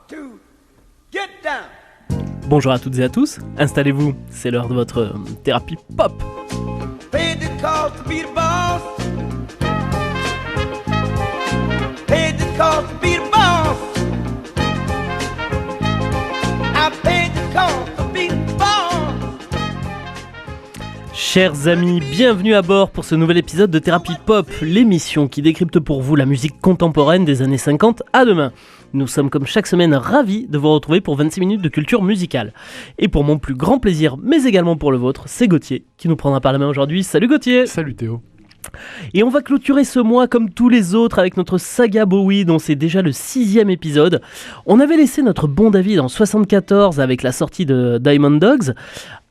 two, get down. Bonjour à toutes et à tous, installez-vous, c'est l'heure de votre thérapie pop. Paid the cost to be the boss. Paid the cost to be the boss. I paid the cost to be the boss. Chers amis, bienvenue à bord pour ce nouvel épisode de Thérapie Pop, l'émission qui décrypte pour vous la musique contemporaine des années 50 à demain. Nous sommes comme chaque semaine ravis de vous retrouver pour 26 minutes de culture musicale. Et pour mon plus grand plaisir, mais également pour le vôtre, c'est Gauthier qui nous prendra par la main aujourd'hui. Salut Gauthier! Salut Théo! Et on va clôturer ce mois comme tous les autres avec notre saga Bowie dont c'est déjà le 6e épisode. On avait laissé notre bon David en 74 avec la sortie de Diamond Dogs.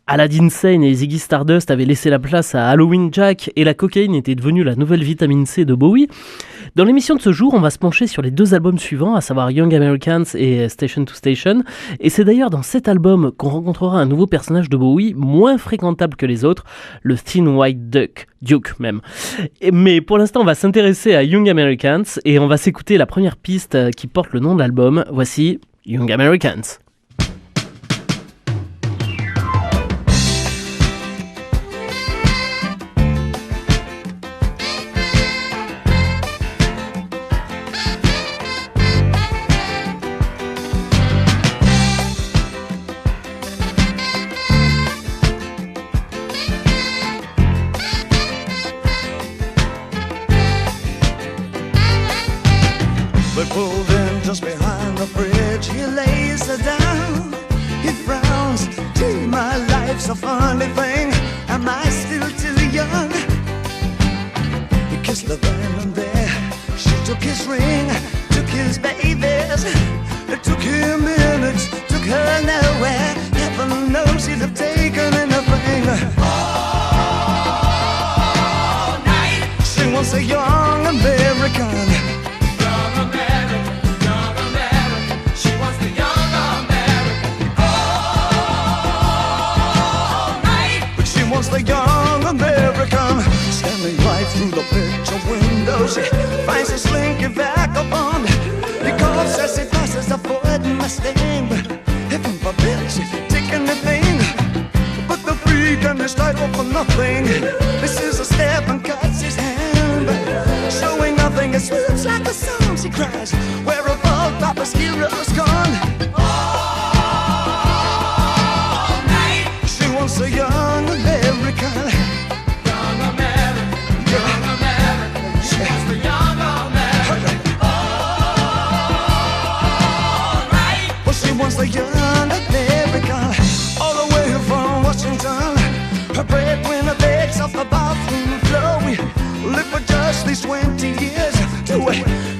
Aladdin Sane et Ziggy Stardust avaient laissé la place à Halloween Jack et la cocaïne était devenue la nouvelle vitamine C de Bowie. Dans l'émission de ce jour, on va se pencher sur les deux albums suivants, à savoir Young Americans et Station to Station. Et c'est d'ailleurs dans cet album qu'on rencontrera un nouveau personnage de Bowie, moins fréquentable que les autres, le Thin White Duke même. Mais pour l'instant, on va s'intéresser à Young Americans et on va s'écouter la première piste qui porte le nom de l'album. Voici Young Americans. We pulled in just behind the bridge. He lays her down. He frowns. Gee, my life's a funny thing. Am I still too young? He kissed her then and there. She took his ring, took his babies. It took him minutes, took her nowhere. Heaven knows he'd have taken anything. All night. She wants a young American. The young American standing right through the picture window. She finds a slinky vagabond. He coughs as he passes a Ford Mustang. Heaven forbid she's taking anything but the freak and his title for nothing. This is a step and cuts his hand, showing nothing. It swoops like a song. She cries, where have all Papa's heroes gone? All night she wants a young American. Young American, young American. She wants the young American. All right. Well, she wants the young American. All the way from Washington. Her breadwinner begs off the bathroom floor. We live for just these 20 years. Do we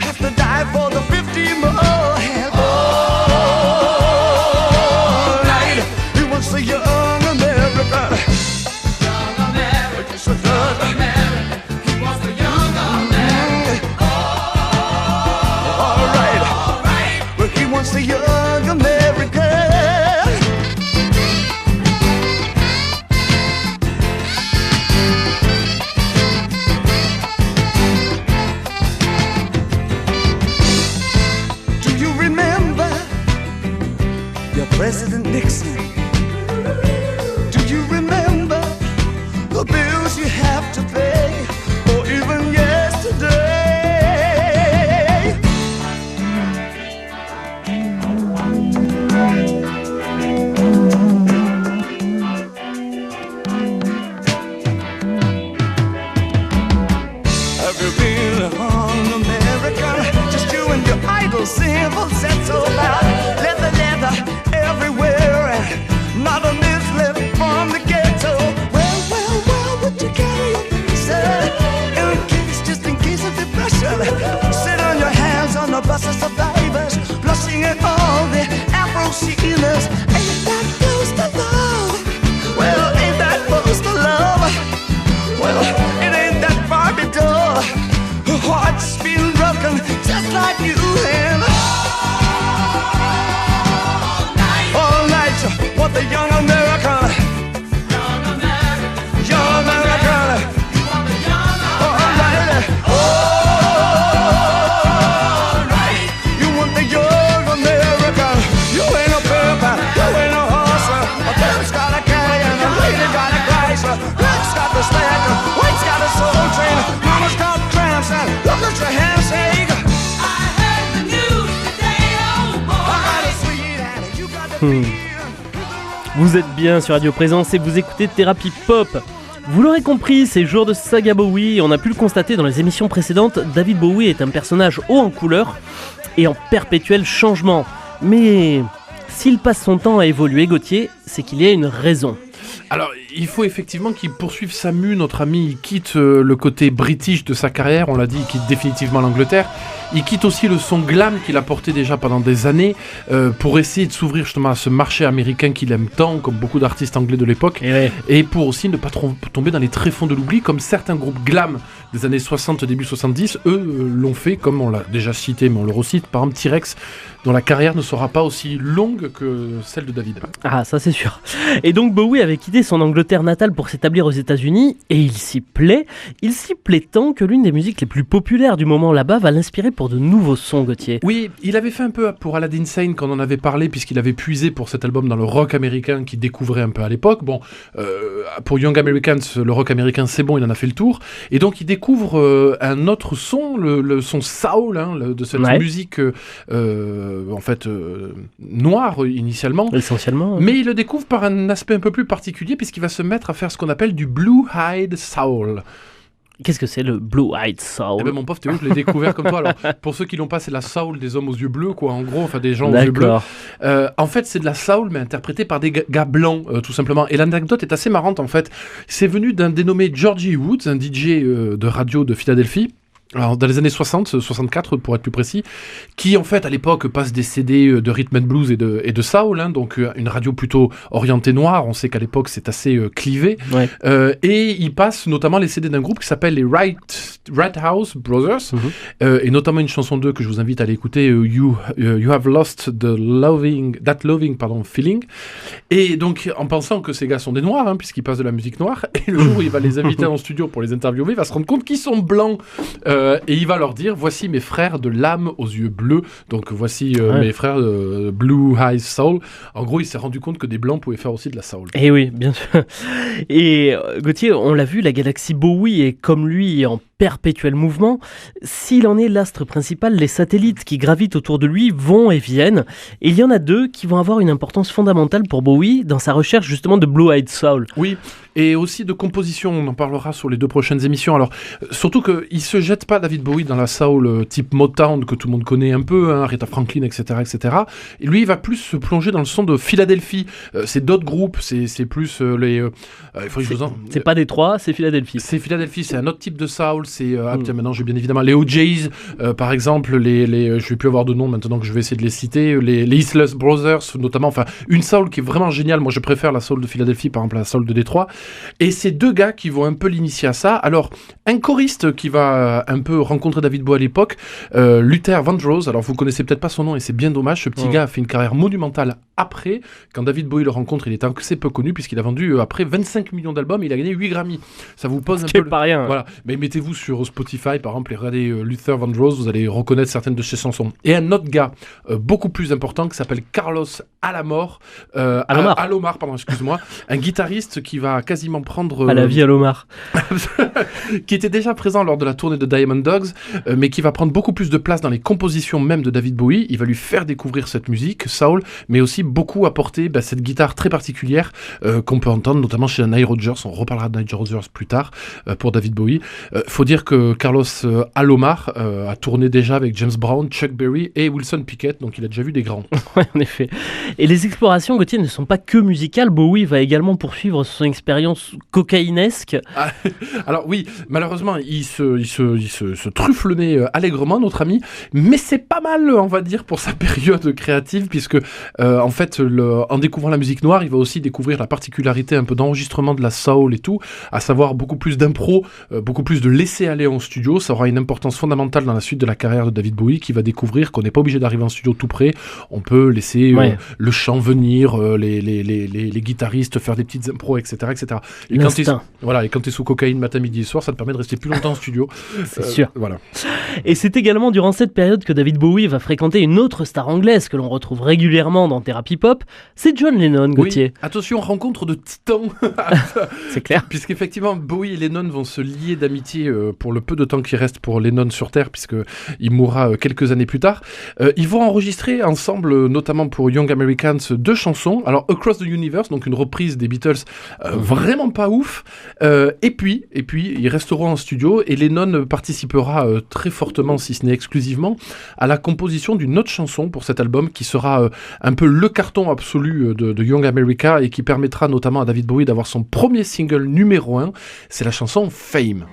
have to die for the 50 more? And all right. He wants the young American. Young American, young American. He wants the young American. All right. All right. Well, he wants the young American. Do you remember your President Nixon? Do you remember the bills you have to pay, or even yesterday? Have you been on America? Just you and your idle simple set so loud. Leather everywhere, and not a miss left from the ghetto. Well, would you carry a visa? Just in case of depression. Sit on your hands on the bus of survivors, blushing at all the Afro-Sheilas. Ain't that close to love? Well, ain't that close to love? Well, it ain't that far to door. Her heart's been broken just like you and all night. What the young American? Young American, Young American. you want the young All American. right. All right. You Vous êtes bien sur Radio Présence et vous écoutez Thérapie Pop. Vous l'aurez compris, ces jours de saga Bowie, on a pu le constater dans les émissions précédentes, David Bowie est un personnage haut en couleur et en perpétuel changement. Mais s'il passe son temps à évoluer, Gauthier, c'est qu'il y a une raison. Alors, il faut effectivement qu'il poursuive sa mue, notre ami. Il quitte le côté british de sa carrière, on l'a dit, il quitte définitivement l'Angleterre. Il quitte aussi le son glam qu'il a porté déjà pendant des années pour essayer de s'ouvrir justement à ce marché américain qu'il aime tant, comme beaucoup d'artistes anglais de l'époque, et pour aussi ne pas tomber dans les tréfonds de l'oubli, comme certains groupes glam des années 60, début 70, eux l'ont fait, comme on l'a déjà cité, mais on le recite, par exemple T-Rex, dont la carrière ne sera pas aussi longue que celle de David. Ah, ça c'est sûr. Et donc Bowie avait quitté son Angleterre natale pour s'établir aux États-Unis, et il s'y plaît. Il s'y plaît tant que l'une des musiques les plus populaires du moment là-bas va l'inspirer pour de nouveaux sons, Gauthier. Oui, il avait fait un peu pour Aladdin Sane quand on en avait parlé, puisqu'il avait puisé pour cet album dans le rock américain qu'il découvrait un peu à l'époque. Bon, pour Young Americans, le rock américain c'est bon, il en a fait le tour. Et donc il découvre un autre son, le son soul, de cette musique noire initialement. Essentiellement. Mais il le découvre par un aspect un peu plus particulier, puisqu'il va se mettre à faire ce qu'on appelle du blue-eyed soul. Qu'est-ce que c'est le blue-eyed soul? Eh ben mon pauvre Théo, je l'ai découvert comme toi. Alors, pour ceux qui l'ont pas, c'est la soul des hommes aux yeux bleus, quoi. En gros, enfin des gens aux yeux bleus. En fait, c'est de la soul, mais interprétée par des gars blancs, tout simplement. Et l'anecdote est assez marrante, en fait. C'est venu d'un dénommé Georgie Woods, un DJ de radio de Philadelphie. Alors, dans les années 60, 64 pour être plus précis, qui en fait à l'époque passe des CD de rhythm and blues et de soul, donc une radio plutôt orientée noire, on sait qu'à l'époque c'est assez clivé, et il passe notamment les CD d'un groupe qui s'appelle les Red House Brothers, et notamment une chanson d'eux que je vous invite à aller écouter, You Have Lost That Loving Feeling, et donc en pensant que ces gars sont des noirs, puisqu'ils passent de la musique noire, et le jour où il va les inviter en studio pour les interviewer, il va se rendre compte qu'ils sont blancs, et il va leur dire, voici mes frères de l'âme aux yeux bleus, donc voici mes frères Blue Eyed Soul. En gros, il s'est rendu compte que des blancs pouvaient faire aussi de la soul. Et oui, bien sûr. Et Gauthier, on l'a vu, la galaxie Bowie est comme lui en perpétuel mouvement. S'il en est l'astre principal, les satellites qui gravitent autour de lui vont et viennent. Et il y en a deux qui vont avoir une importance fondamentale pour Bowie dans sa recherche justement de Blue Eyed Soul. Oui, et aussi de composition, on en parlera sur les 2 prochaines émissions. Alors, surtout qu'il ne se jette pas, David Bowie, dans la soul type Motown que tout le monde connaît un peu, Aretha Franklin, etc., etc. Et lui, il va plus se plonger dans le son de Philadelphie. C'est d'autres groupes, c'est plus les... il faut que je vous en... C'est pas Détroit, c'est Philadelphie. C'est Philadelphie, c'est un autre type de soul. C'est maintenant, j'ai bien évidemment les OJs, par exemple, je vais plus avoir de nom maintenant que je vais essayer de les citer, les Isles Brothers, notamment. Enfin, une soul qui est vraiment géniale. Moi, je préfère la soul de Philadelphie, par exemple, la soul de Détroit. Et c'est 2 gars qui vont un peu l'initier à ça. Alors, un choriste qui va un peu rencontrer David Bowie à l'époque, Luther Vandross. Alors, vous connaissez peut-être pas son nom et c'est bien dommage. Ce petit gars a fait une carrière monumentale après. Quand David Bowie le rencontre, il est assez peu connu puisqu'il a vendu après 25 millions d'albums et il a gagné 8 Grammy. Ça vous pose un peu... pas rien. Voilà. Mais mettez-vous sur Spotify, par exemple, et regardez Luther Vandross, vous allez reconnaître certaines de ses chansons. Et un autre gars beaucoup plus important qui s'appelle Carlos Alomar, un guitariste qui va quasiment prendre... À la vie Alomar. qui était déjà présent lors de la tournée de Diamond Dogs, mais qui va prendre beaucoup plus de place dans les compositions même de David Bowie. Il va lui faire découvrir cette musique, soul, mais aussi beaucoup apporter cette guitare très particulière qu'on peut entendre notamment chez Nile Rodgers. On reparlera de Nile Rodgers plus tard pour David Bowie. Faut dire que Carlos Alomar a tourné déjà avec James Brown, Chuck Berry et Wilson Pickett, donc il a déjà vu des grands. Ouais, en effet. Et les explorations, Gauthier, ne sont pas que musicales. Bowie va également poursuivre son expérience cocaïnesque. Alors oui, malheureusement, il se truffe le nez allègrement, notre ami, mais c'est pas mal, on va dire, pour sa période créative, puisque en fait, en découvrant la musique noire, il va aussi découvrir la particularité un peu d'enregistrement de la soul et tout, à savoir beaucoup plus d'impro, beaucoup plus de laisser aller en studio. Ça aura une importance fondamentale dans la suite de la carrière de David Bowie, qui va découvrir qu'on n'est pas obligé d'arriver en studio tout près, on peut laisser le chant venir, les guitaristes faire des petites impros, etc. etc. Et quand t'es sous cocaïne matin, midi et soir, ça te permet de rester plus longtemps en studio. C'est sûr. Voilà. Et c'est également durant cette période que David Bowie va fréquenter une autre star anglaise que l'on retrouve régulièrement dans Thérapie Pop, c'est John Lennon, Gauthier. Oui, attention, rencontre de titans. C'est clair. Puisqu'effectivement, Bowie et Lennon vont se lier d'amitié pour le peu de temps qui reste pour Lennon sur Terre, puisqu'il mourra quelques années plus tard. Ils vont enregistrer ensemble, notamment pour Young Americans, 2 chansons. Alors, Across the Universe, donc une reprise des Beatles, vraiment pas ouf. Et puis, ils resteront en studio et Lennon participera très fortement, si ce n'est exclusivement, à la composition d'une autre chanson pour cet album qui sera un peu le carton absolu de Young America et qui permettra notamment à David Bowie d'avoir son premier single numéro 1. C'est la chanson Fame.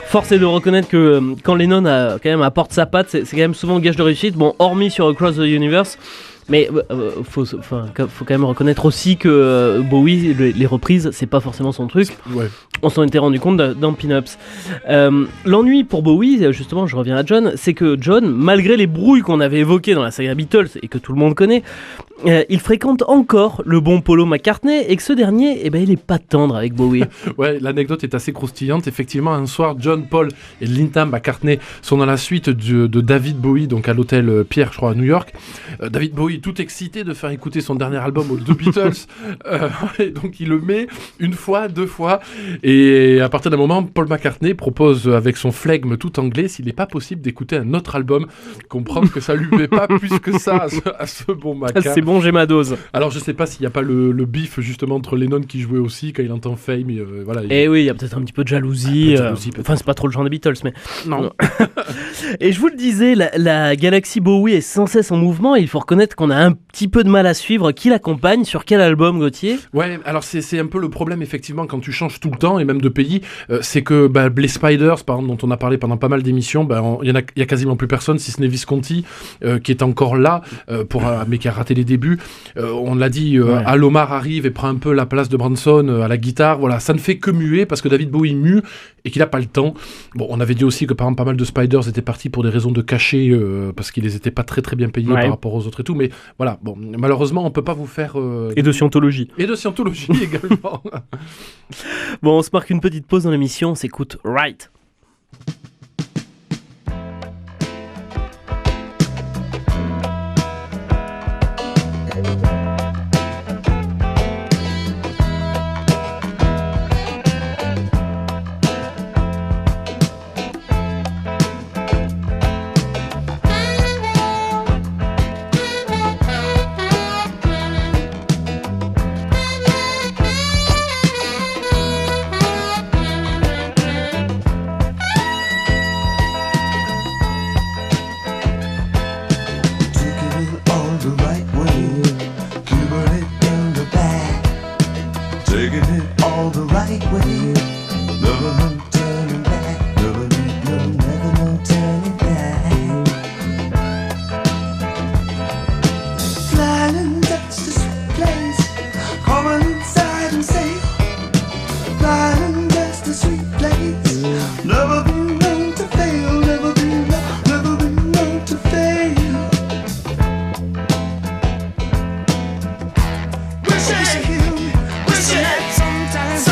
Force est de reconnaître que quand Lennon apporte sa patte, c'est quand même souvent le gage de réussite. Bon, hormis sur Across the Universe, mais faut quand même reconnaître aussi que Bowie, les reprises, c'est pas forcément son truc. Ouais. On s'en était rendu compte dans Pin-Ups. L'ennui pour Bowie, justement, je reviens à John, c'est que John, malgré les brouilles qu'on avait évoquées dans la saga Beatles et que tout le monde connaît, il fréquente encore le bon Paul McCartney et que ce dernier, il est pas tendre avec Bowie. Ouais, l'anecdote est assez croustillante. Effectivement, un soir, John, Paul et Linda McCartney sont dans la suite de David Bowie, donc à l'hôtel Pierre, je crois, à New York. David Bowie, tout excité de faire écouter son dernier album aux The Beatles, et donc il le met une fois, 2 fois, et à partir d'un moment, Paul McCartney propose avec son flegme tout anglais s'il n'est pas possible d'écouter un autre album, comprendre que ça lui plaît pas plus que ça à ce bon Maca. C'est bon, j'ai ma dose. Alors je sais pas s'il n'y a pas le bif justement entre Lennon qui jouait aussi quand il entend Fame, voilà. Et oui, il y a peut-être un petit peu de jalousie. Enfin, c'est pas trop le genre des Beatles, mais non. Et je vous le disais, la galaxie Bowie est sans cesse en mouvement et il faut reconnaître qu'on a un petit peu de mal à suivre. Qui l'accompagne? Sur quel album, Gauthier? Ouais, alors c'est un peu le problème effectivement quand tu changes tout le temps et même de pays, c'est que les Spiders, par exemple, dont on a parlé pendant pas mal d'émissions, il y a quasiment plus personne si ce n'est Visconti qui est encore là mais qui a raté les débuts. On l'a dit, Alomar arrive et prend un peu la place de Branson à la guitare. Voilà, ça ne fait que muer parce que David Bowie mue et qu'il n'a pas le temps. Bon, on avait dit aussi que par exemple pas mal de Spiders étaient partis pour des raisons de cachet parce qu'ils n'étaient pas très très bien payés par rapport aux autres et tout. Mais voilà, bon, malheureusement on peut pas vous faire et de scientologie également. Bon, on se marque une petite pause dans l'émission, on s'écoute Right. Wish I had sometimes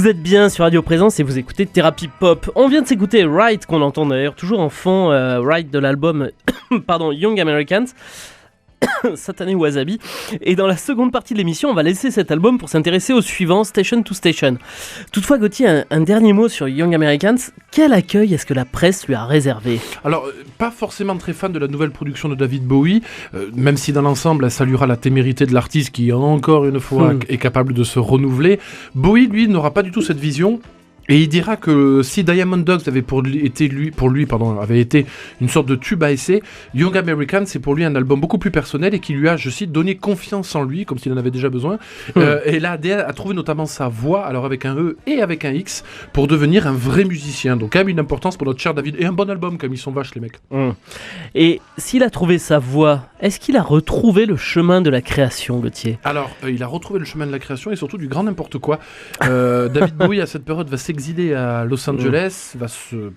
Vous êtes bien sur Radio Présence et vous écoutez Thérapie Pop. On vient de s'écouter Right, qu'on entend d'ailleurs toujours en fond, Right de l'album Young Americans. Satané Wasabi. Et dans la seconde partie de l'émission, on va laisser cet album pour s'intéresser au suivant, Station to Station. Toutefois, Gauthier, un dernier mot sur Young Americans. Quel accueil est-ce que la presse lui a réservé ? Alors, pas forcément très fan de la nouvelle production de David Bowie, même si dans l'ensemble, elle saluera la témérité de l'artiste qui, encore une fois, est capable de se renouveler. Bowie, lui, n'aura pas du tout cette vision. Et il dira que si Diamond Dogs avait été une sorte de tube à essai, Young American, c'est pour lui un album beaucoup plus personnel et qui lui a, je cite, donné confiance en lui, comme s'il en avait déjà besoin. Et là, a trouvé notamment sa voix, alors avec un E et avec un X, pour devenir un vrai musicien. Donc quand même une importance pour notre cher David. Et un bon album, comme ils sont vaches, les mecs. Et s'il a trouvé sa voix, est-ce qu'il a retrouvé le chemin de la création, Gauthier ? Alors, il a retrouvé le chemin de la création et surtout du grand n'importe quoi. David Bowie, à cette période, va s'exiler à Los Angeles, va se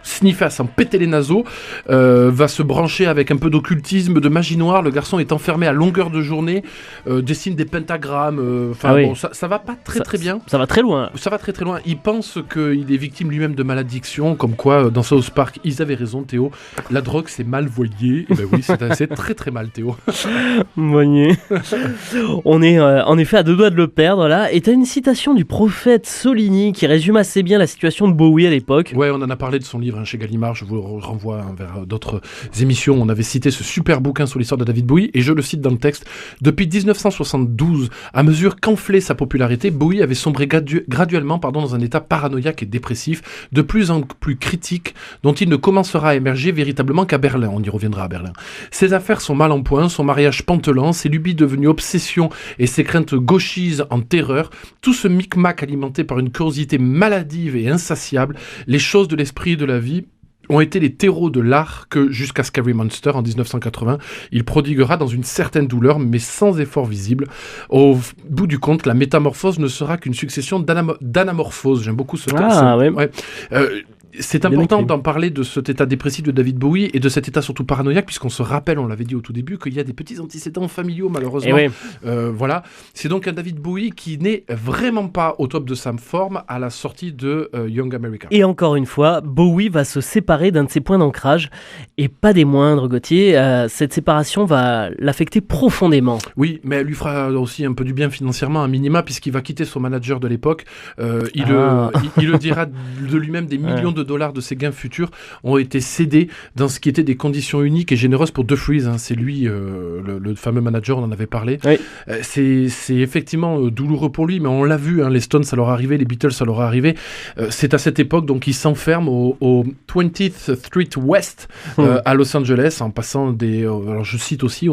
sniffer à s'en péter les naseaux, va se brancher avec un peu d'occultisme, de magie noire. Le garçon est enfermé à longueur de journée, dessine des pentagrammes. Bon, ça va pas très bien. Ça va très loin. Ça va très loin. Il pense qu'il est victime lui-même de maladdiction, comme quoi dans South Park, ils avaient raison, Théo. La drogue, c'est mal voyé. Et ben oui, c'est très mal, Théo. Moigné. On est en effet à deux doigts de le perdre là. Et t'as une citation du prophète Soligny qui résume assez bien la situation de Bowie à l'époque. Ouais, on en a parlé de son livre chez Gallimard, je vous renvoie vers d'autres émissions. On avait cité ce super bouquin sur l'histoire de David Bowie et je le cite dans le texte. Depuis 1972, à mesure qu'enflait sa popularité, Bowie avait sombré graduellement dans un état paranoïaque et dépressif, de plus en plus critique, dont il ne commencera à émerger véritablement qu'à Berlin. On y reviendra à Berlin. Ses affaires sont mal en point, son mariage pantelant, ses lubies devenues obsession et ses craintes gauchisent en terreur, tout ce micmac alimenté par une curiosité maladive et insatiable, les choses de l'esprit et de la vie ont été les terreaux de l'art que, jusqu'à Scary Monster en 1980, il prodiguera dans une certaine douleur, mais sans effort visible. Au bout du compte, la métamorphose ne sera qu'une succession d'anamorphoses. J'aime beaucoup ce terme. Ouais. C'est important d'en parler de cet état dépressif de David Bowie et de cet état surtout paranoïaque, puisqu'on se rappelle, on l'avait dit au tout début, qu'il y a des petits antécédents familiaux malheureusement. Voilà. C'est donc un David Bowie qui n'est vraiment pas au top de sa forme à la sortie de Young America. Et encore une fois, Bowie va se séparer d'un de ses points d'ancrage, et pas des moindres, Gauthier. Cette séparation va l'affecter profondément. Oui, mais elle lui fera aussi un peu du bien financièrement, à minima, puisqu'il va quitter son manager de l'époque. Il le dira de lui-même, des millions de dollars de ses gains futurs ont été cédés dans ce qui était des conditions uniques et généreuses pour DeFreeze. C'est lui, le fameux manager, on en avait parlé. Oui. C'est effectivement douloureux pour lui, mais on l'a vu, les Stones, ça leur est arrivé, les Beatles, ça leur est arrivé. C'est à cette époque, donc, il s'enferme au 20th Street West à Los Angeles, en passant alors je cite aussi,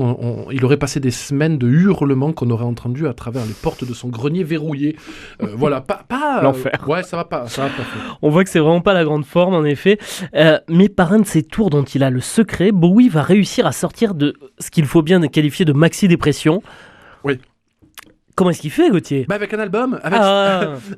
il aurait passé des semaines de hurlements qu'on aurait entendus à travers les portes de son grenier verrouillé. Voilà, pas l'enfer. Ouais, ça va pas. On voit que c'est vraiment pas la grande forme, en effet. Mais par un de ces tours dont il a le secret, Bowie va réussir à sortir de ce qu'il faut bien qualifier de maxi-dépression. Oui. Comment est-ce qu'il fait, Gauthier ? Avec un album,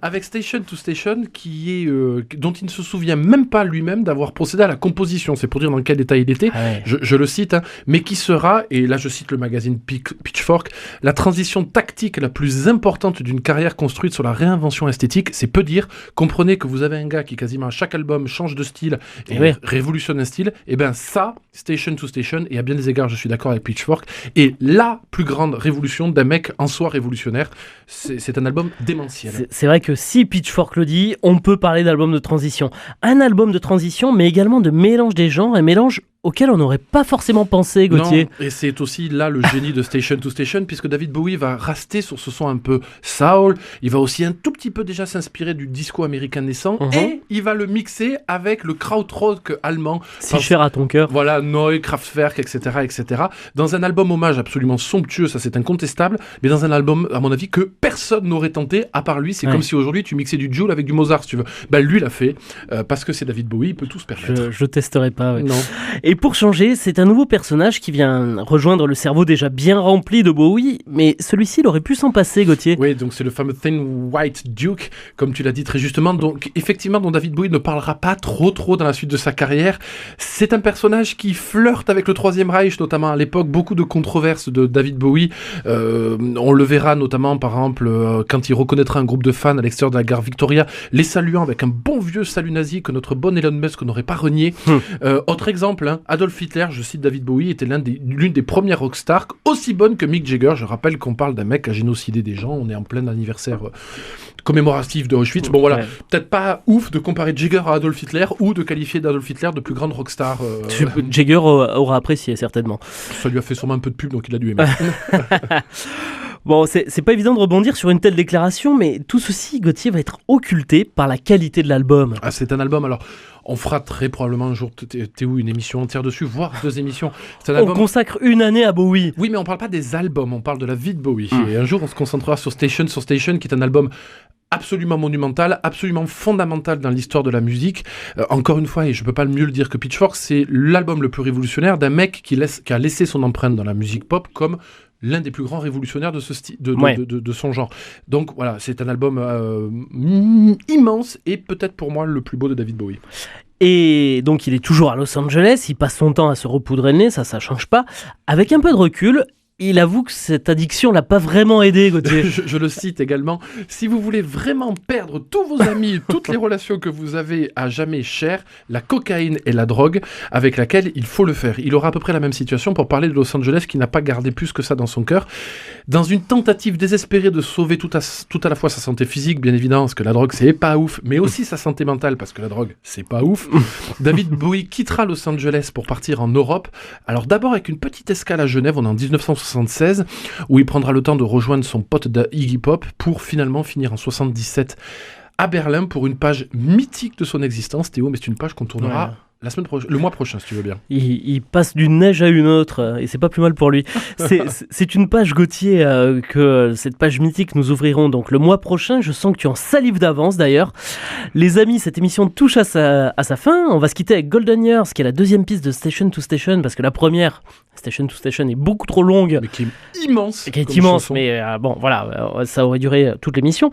avec Station to Station, dont il ne se souvient même pas lui-même d'avoir procédé à la composition. C'est pour dire dans quel état il était. Je le cite, mais qui sera, et là je cite le magazine Pitchfork, la transition tactique la plus importante d'une carrière construite sur la réinvention esthétique. C'est peu dire. Comprenez que vous avez un gars qui quasiment à chaque album change de style et révolutionne un style. Et bien ça, Station to Station, et à bien des égards je suis d'accord avec Pitchfork, est la plus grande révolution d'un mec en soi révolutionnaire. C'est un album démentiel. C'est vrai que si Pitchfork le dit, on peut parler d'album de transition. Un album de transition, mais également de mélange des genres, un mélange auquel on n'aurait pas forcément pensé, Gauthier. Non, et c'est aussi là le génie de Station to Station, puisque David Bowie va rester sur ce son un peu soul, il va aussi un tout petit peu déjà s'inspirer du disco américain naissant, et il va le mixer avec le krautrock allemand. Si cher à ton cœur. Voilà, Neu, Kraftwerk, etc., dans un album hommage absolument somptueux, ça c'est incontestable, mais dans un album, à mon avis, que personne n'aurait tenté, à part lui. C'est comme si aujourd'hui tu mixais du Joule avec du Mozart, si tu veux. Lui l'a fait, parce que c'est David Bowie, il peut tout se permettre. Je testerai pas, Non. Et pour changer, c'est un nouveau personnage qui vient rejoindre le cerveau déjà bien rempli de Bowie, mais celui-ci, il aurait pu s'en passer, Gauthier. Oui, donc c'est le fameux Thin White Duke, comme tu l'as dit très justement, donc effectivement dont David Bowie ne parlera pas trop dans la suite de sa carrière. C'est un personnage qui flirte avec le Troisième Reich, notamment à l'époque, beaucoup de controverses de David Bowie. On le verra notamment, par exemple, quand il reconnaîtra un groupe de fans à l'extérieur de la gare Victoria, les saluant avec un bon vieux salut nazi que notre bon Elon Musk n'aurait pas renié. Autre exemple, Adolf Hitler, je cite David Bowie, était l'une des premières rockstars aussi bonnes que Mick Jagger. Je rappelle qu'on parle d'un mec qui a génocidé des gens, on est en plein anniversaire commémoratif de Auschwitz. Bon voilà, peut-être pas ouf de comparer Jagger à Adolf Hitler ou de qualifier d'Adolf Hitler de plus grande rockstar. Jagger aura apprécié certainement. Ça lui a fait sûrement un peu de pub, donc il a dû aimer. Bon, c'est pas évident de rebondir sur une telle déclaration, mais tout ceci, Gauthier, va être occulté par la qualité de l'album. Ah, c'est un album, alors on fera très probablement un jour, Théo, une émission entière dessus, voire 2 émissions. C'est un album... On consacre une année à Bowie. Oui, mais on parle pas des albums, on parle de la vie de Bowie. Et un jour, on se concentrera sur Station, qui est un album absolument monumental, absolument fondamental dans l'histoire de la musique. Encore une fois, et je peux pas mieux le dire que Pitchfork, c'est l'album le plus révolutionnaire d'un mec qui a laissé son empreinte dans la musique pop comme l'un des plus grands révolutionnaires de ce style, de son genre. Donc voilà, c'est un album immense et peut-être pour moi le plus beau de David Bowie. Et donc il est toujours à Los Angeles, il passe son temps à se repoudrer le nez, ça change pas. Avec un peu de recul, il avoue que cette addiction l'a pas vraiment aidé, Gauthier. je le cite également. Si vous voulez vraiment perdre tous vos amis, toutes les relations que vous avez à jamais chères, la cocaïne est la drogue avec laquelle il faut le faire. Il aura à peu près la même situation pour parler de Los Angeles qui n'a pas gardé plus que ça dans son cœur. Dans une tentative désespérée de sauver tout à la fois sa santé physique, bien évidemment, parce que la drogue c'est pas ouf, mais aussi sa santé mentale, parce que la drogue c'est pas ouf, David Bowie quittera Los Angeles pour partir en Europe. Alors d'abord avec une petite escale à Genève, on est en 1976, où il prendra le temps de rejoindre son pote Iggy Pop pour finalement finir en 77 à Berlin pour une page mythique de son existence, Théo, mais c'est une page qu'on tournera le mois prochain, si tu veux bien. Il passe d'une neige à une autre, et c'est pas plus mal pour lui. C'est une page, Gauthier, que cette page mythique nous ouvrirons donc le mois prochain. Je sens que tu en salives d'avance, d'ailleurs. Les amis, cette émission touche à sa fin. On va se quitter avec Golden Years, qui est la deuxième piste de Station to Station, parce que la première, Station to Station, est beaucoup trop longue. Mais qui est immense. Qui est immense, chanson. Mais bon, voilà, ça aurait duré toute l'émission.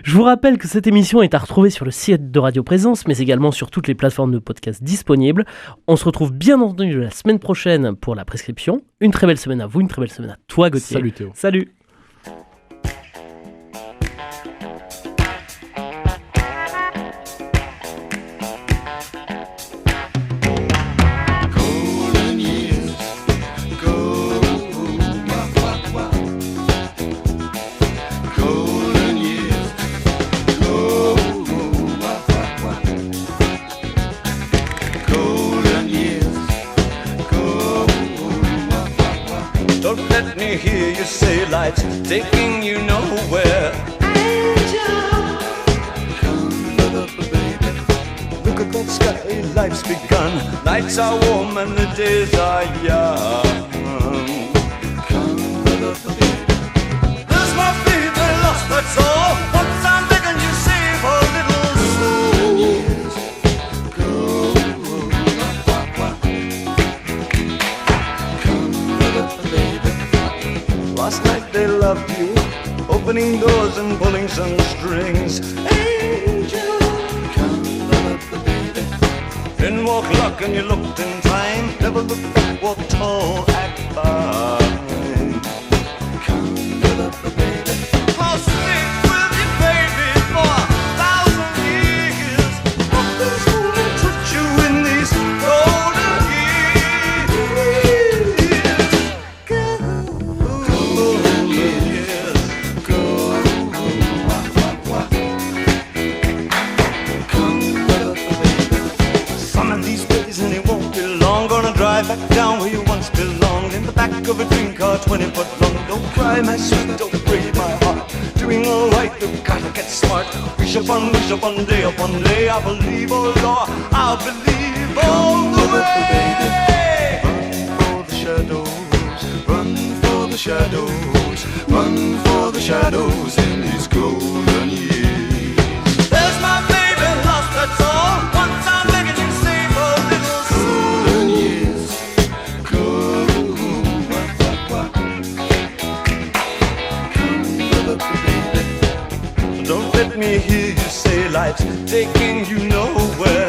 Je vous rappelle que cette émission est à retrouver sur le site de Radio Présence, mais également sur toutes les plateformes de podcast disponibles. On se retrouve bien entendu la semaine prochaine pour la prescription. Une très belle semaine à vous, une très belle semaine à toi, Gauthier. Salut Théo. Salut. Hear you say life's taking you nowhere. Angel, come up, baby. Look at that sky, life's begun. Nights are warm and the days are young. Come up, baby. There's my baby lost, that's all. Once I'm begging you save a little soul. Last night they loved you, opening doors and pulling some strings. Angel, come up, baby. Didn't walk luck and you looked in time. Never looked back, walk tall, act fine. Come up, baby. I'll stick with you, baby, for 1,000 years. Nothing's gonna touch you in these golden years. Back down where you once belonged, in the back of a dream car 20 foot long. Don't cry, my sweet, don't break my heart. Doing alright, you've gotta get smart. Wish upon day, I believe, oh Lord, I'll believe all the way. Run for the shadows, run for the shadows, run for the shadows in these golden years. There's my baby lost, that's all. Once I'm begging you, save a little golden years. lights taking you nowhere.